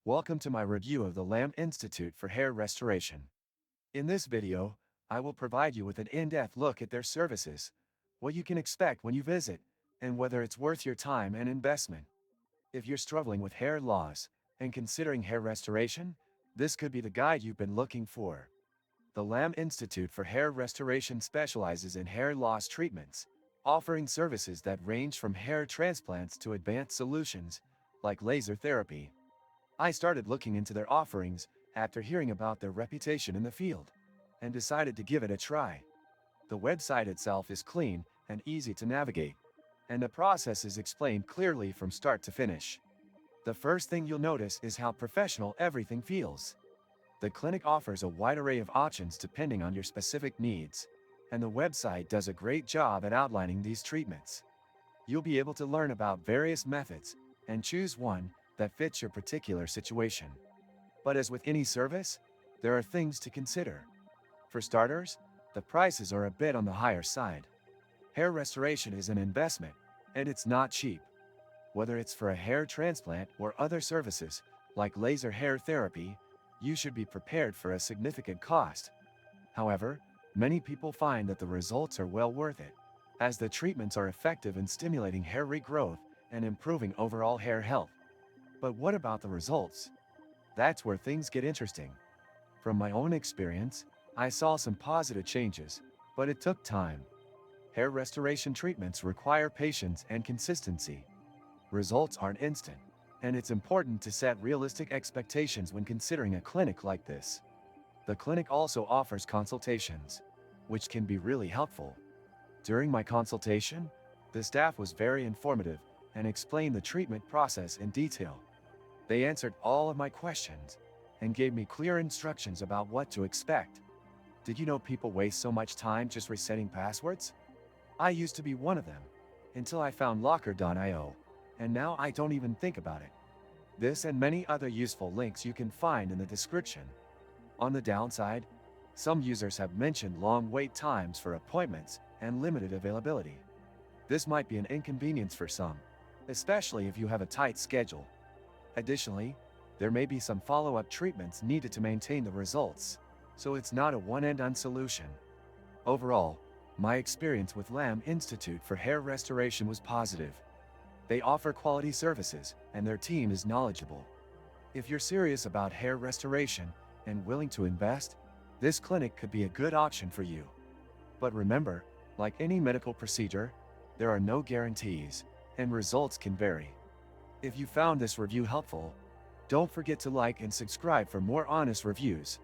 Welcome to my review of the Lamb Institute for Hair Restoration. In this video, I will provide you with an in-depth look at their services, what you can expect when you visit, and whether it's worth your time and investment. If you're struggling with hair loss and considering hair restoration, this could be the guide you've been looking for. The Lamb Institute for Hair Restoration specializes in hair loss treatments, offering services that range from hair transplants to advanced solutions like laser therapy. I started looking into their offerings after hearing about their reputation in the field, and decided to give it a try. The website itself is clean and easy to navigate, and the process is explained clearly from start to finish. The first thing you'll notice is how professional everything feels. The clinic offers a wide array of options depending on your specific needs, and the website does a great job at outlining these treatments. You'll be able to learn about various methods and choose one that fits your particular situation. But as with any service, there are things to consider. For starters, the prices are a bit on the higher side. Hair restoration is an investment, and it's not cheap. Whether it's for a hair transplant or other services, like laser hair therapy, you should be prepared for a significant cost. However, many people find that the results are well worth it, as the treatments are effective in stimulating hair regrowth and improving overall hair health. But what about the results? That's where things get interesting. From my own experience, I saw some positive changes, but it took time. Hair restoration treatments require patience and consistency. Results aren't instant, and it's important to set realistic expectations when considering a clinic like this. The clinic also offers consultations, which can be really helpful. During my consultation, the staff was very informative and explained the treatment process in detail. They answered all of my questions and gave me clear instructions about what to expect. Did you know people waste so much time just resetting passwords? I used to be one of them, until I found Locker.io, and now I don't even think about it. This and many other useful links you can find in the description. On the downside, some users have mentioned long wait times for appointments and limited availability. This might be an inconvenience for some, especially if you have a tight schedule. Additionally, there may be some follow-up treatments needed to maintain the results, so it's not a one-and-done solution. Overall, my experience with Lamb Institute for Hair Restoration was positive. They offer quality services, and their team is knowledgeable. If you're serious about hair restoration and willing to invest, this clinic could be a good option for you. But remember, like any medical procedure, there are no guarantees, and results can vary. If you found this review helpful, don't forget to like and subscribe for more honest reviews.